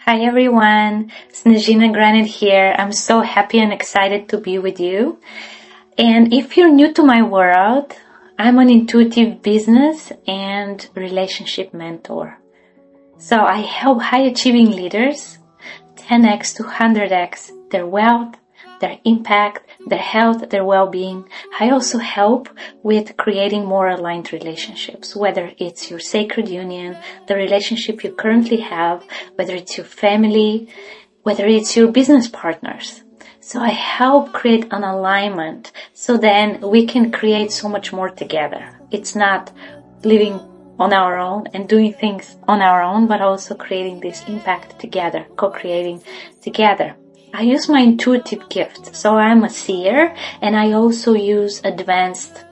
Hi everyone, Snezhina Granat here. I'm so happy and excited to be with you. And if you're new to my world, I'm an intuitive business and relationship mentor. So I help high achieving leaders 10x to 100x their wealth, their impact, their health, their well-being. I also help with creating more aligned relationships, whether it's your sacred union, the relationship you currently have, whether it's your family, whether it's your business partners. So I help create an alignment so then we can create so much more together. It's not living on our own and doing things on our own, but also creating this impact together, co-creating together. I use my intuitive gift, so I'm a seer, and I also use advanced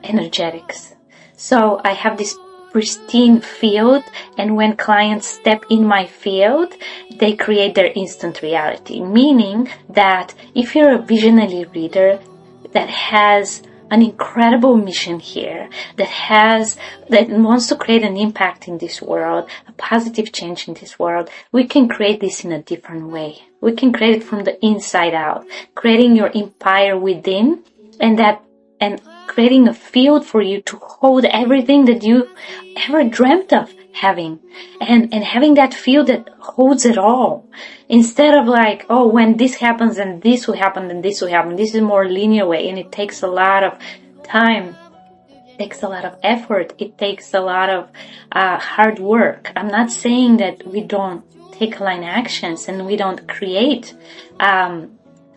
energetics. So I have this pristine field, and when clients step in my field, they create their instant reality, meaning that if you're a visionary reader that has an incredible mission here, that wants to create an impact in this world, a positive change in this world, we can create this in a different way. We can create it from the inside out, creating your empire within, and creating a field for you to hold everything that you ever dreamt of having, and having that field that holds it all, instead of like, oh, when this happens and this will happen and this will happen. This is a more linear way, and it takes a lot of time, it takes a lot of effort, it takes a lot of hard work. I'm not saying that we don't take line actions and we don't create, kind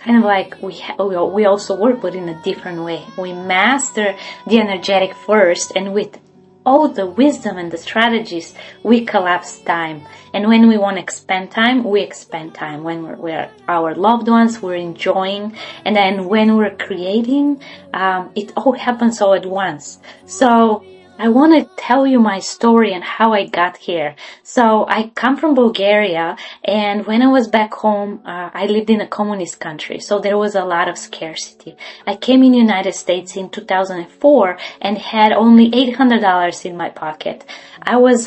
of like we also work, but in a different way. We master the energetic first, and with all the wisdom and the strategies, we collapse time. And when we want to expand time, we expand time. When we're our loved ones, we're enjoying. And then when we're creating, it all happens all at once. So I want to tell you my story and how I got here. So I come from Bulgaria, and when I was back home, I lived in a communist country, so there was a lot of scarcity. I came in the United States in 2004 and had only $800 in my pocket. I was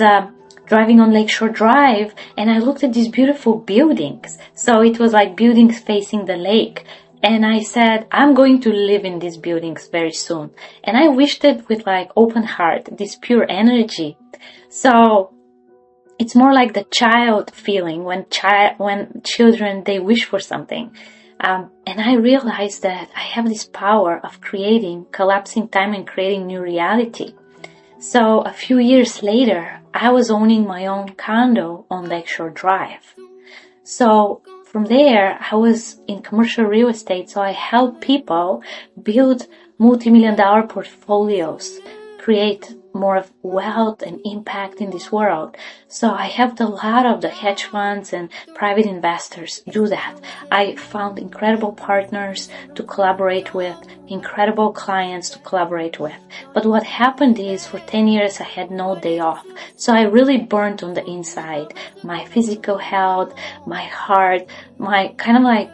driving on Lakeshore Drive, and I looked at these beautiful buildings. So it was like buildings facing the lake. And I said, I'm going to live in these buildings very soon. And I wished it with like open heart, this pure energy. So it's more like the child feeling when children, they wish for something. And I realized that I have this power of creating, collapsing time and creating new reality. So a few years later, I was owning my own condo on Lakeshore Drive. So from there, I was in commercial real estate, so I help people build multimillion-dollar portfolios, create more of wealth and impact in this world. So I helped a lot of the hedge funds and private investors do that. I found incredible partners to collaborate with, incredible clients to collaborate with. But what happened is, for 10 years I had no day off. So I really burnt on the inside. My physical health, my heart, my kind of like,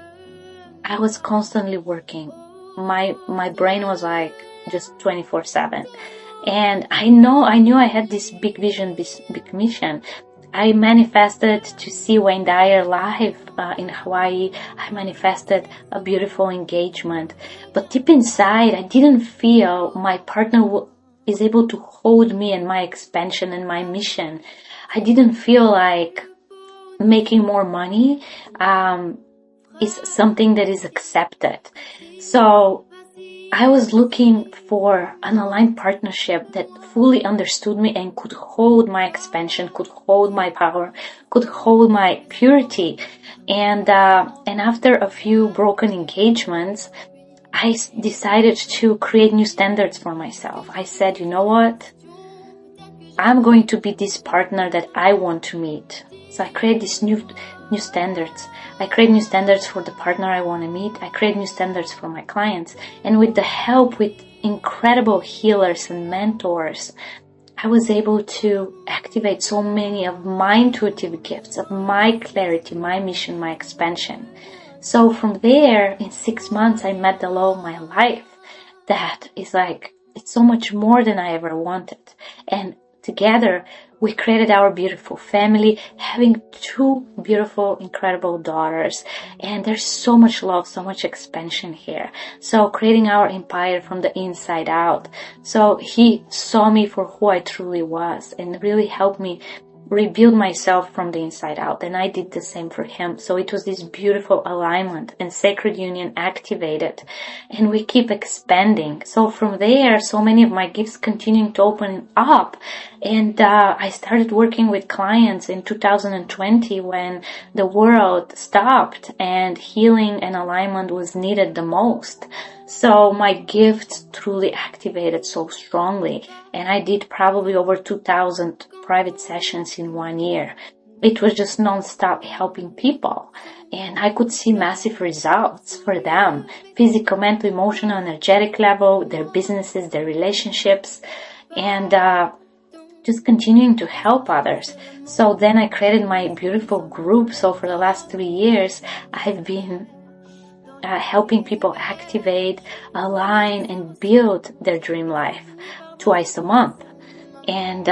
I was constantly working. My brain was like just 24/7. And I knew I had this big vision, this big mission. I manifested to see Wayne Dyer live in Hawaii. I manifested a beautiful engagement. But deep inside, I didn't feel my partner is able to hold me and my expansion and my mission. I didn't feel like making more money is something that is accepted. So I was looking for an aligned partnership that fully understood me and could hold my expansion, could hold my power, could hold my purity. And after a few broken engagements, I decided to create new standards for myself. I said, you know what? I'm going to be this partner that I want to meet. So I create these new standards. I create new standards for the partner I want to meet. I create new standards for my clients. And with the help with incredible healers and mentors, I was able to activate so many of my intuitive gifts, of my clarity, my mission, my expansion. So from there, in 6 months, I met the love of my life. That is like, it's so much more than I ever wanted. And together, we created our beautiful family, having 2 beautiful, incredible daughters. And there's so much love, so much expansion here. So creating our empire from the inside out. So he saw me for who I truly was and really helped me rebuild myself from the inside out, and I did the same for him. So it was this beautiful alignment and sacred union activated, and we keep expanding. So from there, so many of my gifts continuing to open up, and I started working with clients in 2020 when the world stopped and healing and alignment was needed the most. So my gift truly activated so strongly, and I did probably over 2,000 private sessions in 1 year. It was just non-stop helping people, and I could see massive results for them: physical, mental, emotional, energetic level, their businesses, their relationships, and just continuing to help others. So then I created my beautiful group. So for the last 3 years, I've been helping people activate, align, and build their dream life twice a month. And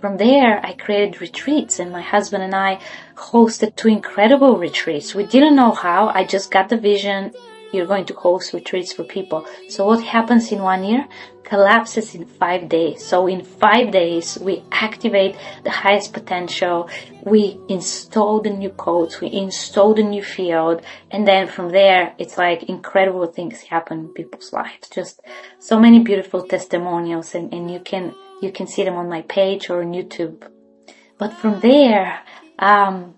from there, I created retreats, and my husband and I hosted 2 incredible retreats. We didn't know how. I just got the vision. You're going to host retreats for people. So what happens in 1 year collapses in 5 days. So in 5 days, we activate the highest potential. We install the new codes. We install the new field. And then from there, it's like incredible things happen in people's lives. Just so many beautiful testimonials, and you can see them on my page or on YouTube. But from there, I'm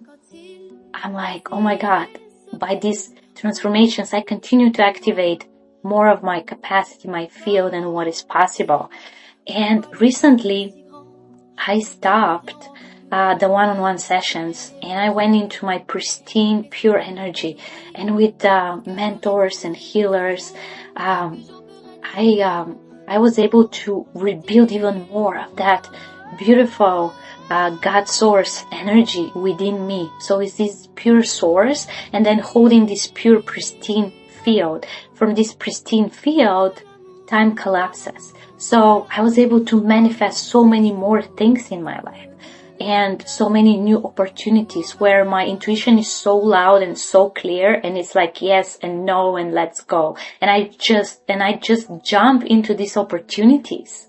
like, oh my God, by these transformations, I continue to activate more of my capacity, my field, and what is possible. And recently, I stopped the one-on-one sessions, and I went into my pristine, pure energy. And with mentors and healers, I was able to rebuild even more of that beautiful God source energy within me. So it's this pure source, and then holding this pure, pristine field. From this pristine field, time collapses. So I was able to manifest so many more things in my life, and so many new opportunities where my intuition is so loud and so clear, and it's like yes and no and let's go. And I just jump into these opportunities.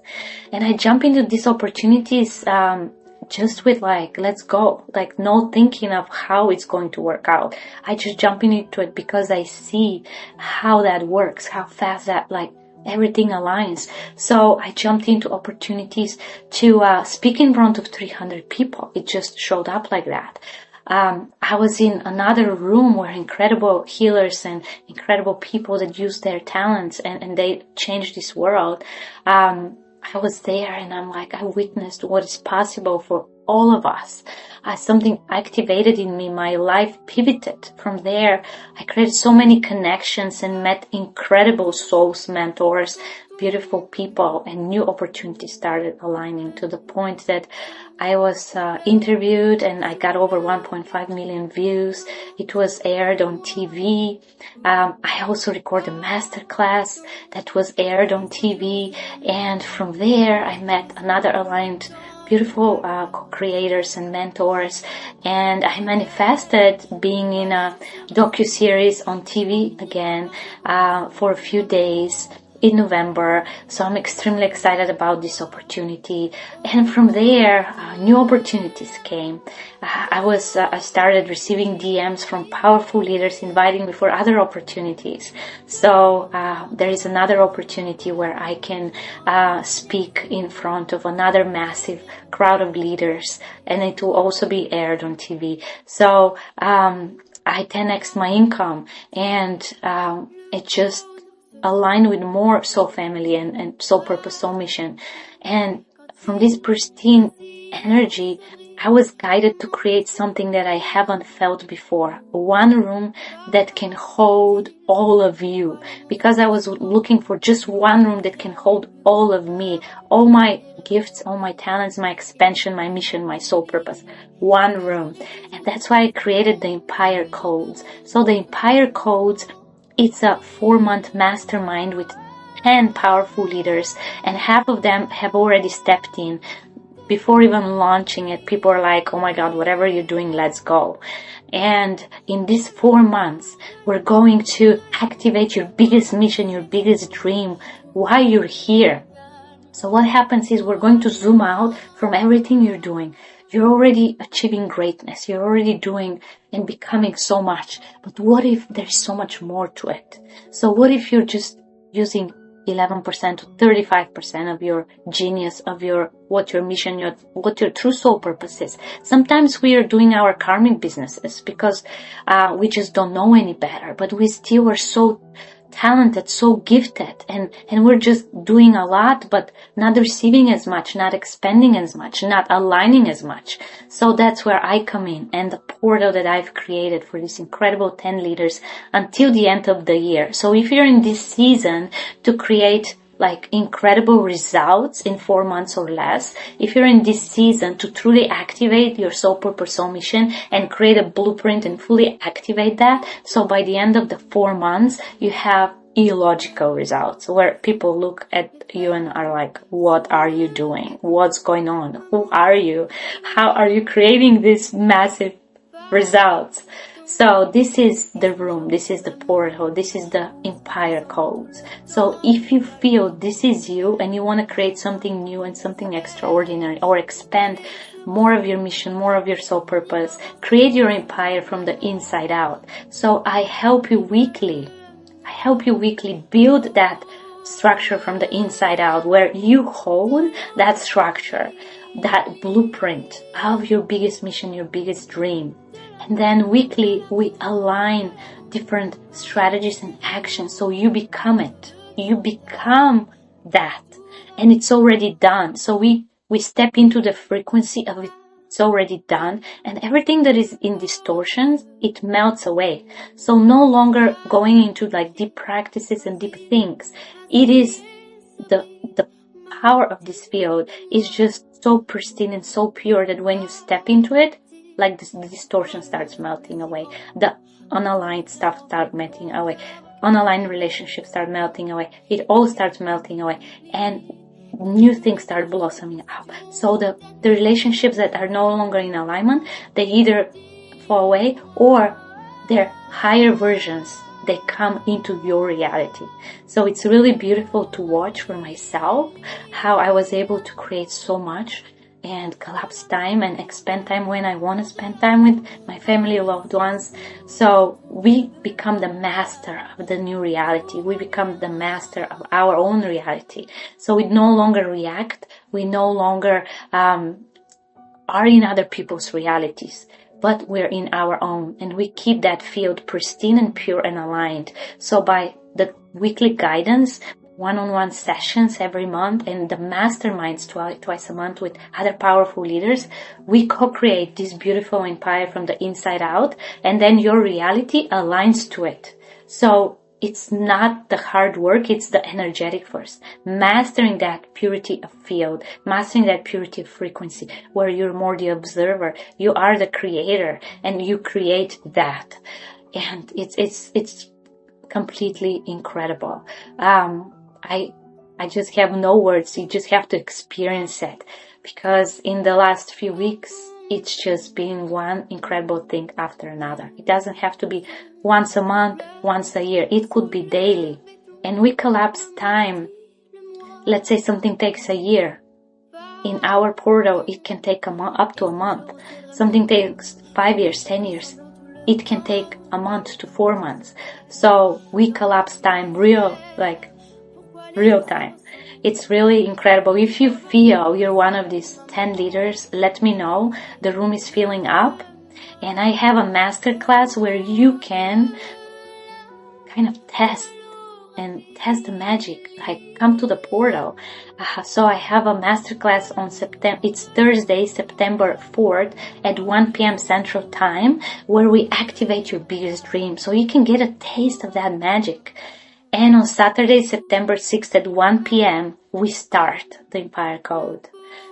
And I jump into these opportunities just with like, let's go, like no thinking of how it's going to work out. I just jump into it because I see how that works, how fast that like everything aligns. So I jumped into opportunities to speak in front of 300 people. It just showed up like that. I was in another room where incredible healers and incredible people that use their talents and they changed this world. I was there, and I'm like, I witnessed what is possible for all of us. Something activated in me. My life pivoted. From there, I created so many connections and met incredible souls, mentors, beautiful people, and new opportunities started aligning to the point that I was interviewed, and I got over 1.5 million views. It was aired on TV. I also recorded a masterclass that was aired on TV. And from there, I met another aligned beautiful co-creators and mentors, and I manifested being in a docu-series on TV again for a few days in November. So I'm extremely excited about this opportunity. And from there, new opportunities came. I started receiving DMs from powerful leaders inviting me for other opportunities. So there is another opportunity where I can speak in front of another massive crowd of leaders, and it will also be aired on TV. So I 10x my income, and it just aligned with more soul family and soul purpose, soul mission. And from this pristine energy, I was guided to create something that I haven't felt before. One room that can hold all of you. Because I was looking for just one room that can hold all of me, all my gifts, all my talents, my expansion, my mission, my soul purpose. One room. And that's why I created the Empire Codes. So the Empire Codes, it's a 4-month mastermind with 10 powerful leaders, and half of them have already stepped in. before even launching it, people are like, oh my God, whatever you're doing, let's go. And in these 4 months, we're going to activate your biggest mission, your biggest dream, why you're here. So what happens is we're going to zoom out from everything you're doing. You're already achieving greatness. You're already doing and becoming so much. But what if there's so much more to it? So what if you're just using 11% to 35% of your genius, of what your mission, what your true soul purpose is. Sometimes we are doing our karmic businesses because we just don't know any better, but we still are so talented, so gifted, and we're just doing a lot, but not receiving as much, not expanding as much, not aligning as much. So that's where I come in, and the portal that I've created for these incredible 10 leaders until the end of the year. So if you're in this season to create like incredible results in 4 months or less, if you're in this season to truly activate your soul purpose, soul mission, and create a blueprint and fully activate that, so by the end of the 4 months, you have illogical results where people look at you and are like, what are you doing? What's going on? Who are you? How are you creating these massive results? So this is the room, this is the portal, this is the empire codes. So if you feel this is you and you want to create something new and something extraordinary, or expand more of your mission, more of your soul purpose, create your empire from the inside out. So I help you weekly build that structure from the inside out, where you hold that structure, that blueprint of your biggest mission, your biggest dream. And then weekly, we align different strategies and actions so you become it. You become that. And it's already done. So we step into the frequency of it's already done. And everything that is in distortions, it melts away. So no longer going into like deep practices and deep things. It is the power of this field is just so pristine and so pure that when you step into it, like the distortion starts melting away. The unaligned stuff starts melting away. Unaligned relationships start melting away. It all starts melting away. And new things start blossoming up. So the relationships that are no longer in alignment, they either fall away or they're higher versions. They come into your reality. So it's really beautiful to watch for myself how I was able to create so much and collapse time and expend time when I want to spend time with my family, loved ones. So we become the master of the new reality. We become the master of our own reality. So we no longer react. We no longer are in other people's realities, but we're in our own, and we keep that field pristine and pure and aligned. So by the weekly guidance, one-on-one sessions every month, and the masterminds twice a month with other powerful leaders, we co-create this beautiful empire from the inside out, and then your reality aligns to it. So it's not the hard work, it's the energetic first. Mastering that purity of field, mastering that purity of frequency, where you're more the observer, you are the creator, and you create that. And it's completely incredible. I just have no words. You just have to experience it, because in the last few weeks, it's just been one incredible thing after another. It doesn't have to be once a month, once a year. It could be daily. And we collapse time. Let's say something takes a year. In our portal, it can take up to a month. Something takes 5 years, 10 years. It can take a month to 4 months. So we collapse time real time. It's really incredible. If you feel you're one of these 10 leaders, let me know. The room is filling up, and I have a masterclass where you can kind of test the magic, like come to the portal. So I have a masterclass on it's Thursday, September 4th at 1 p.m. Central Time, where we activate your biggest dream so you can get a taste of that magic. And on Saturday, September 6th at 1 p.m., we start the Empire Code.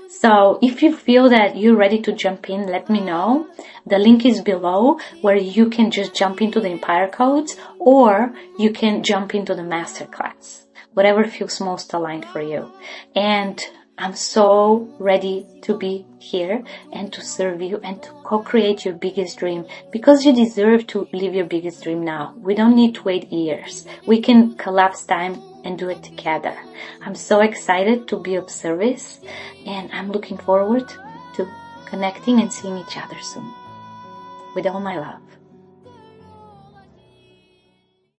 So if you feel that you're ready to jump in, let me know. The link is below, where you can just jump into the Empire Codes, or you can jump into the Masterclass, whatever feels most aligned for you. And I'm so ready to be here and to serve you and to co-create your biggest dream, because you deserve to live your biggest dream now. We don't need to wait years. We can collapse time and do it together. I'm so excited to be of service, and I'm looking forward to connecting and seeing each other soon. With all my love.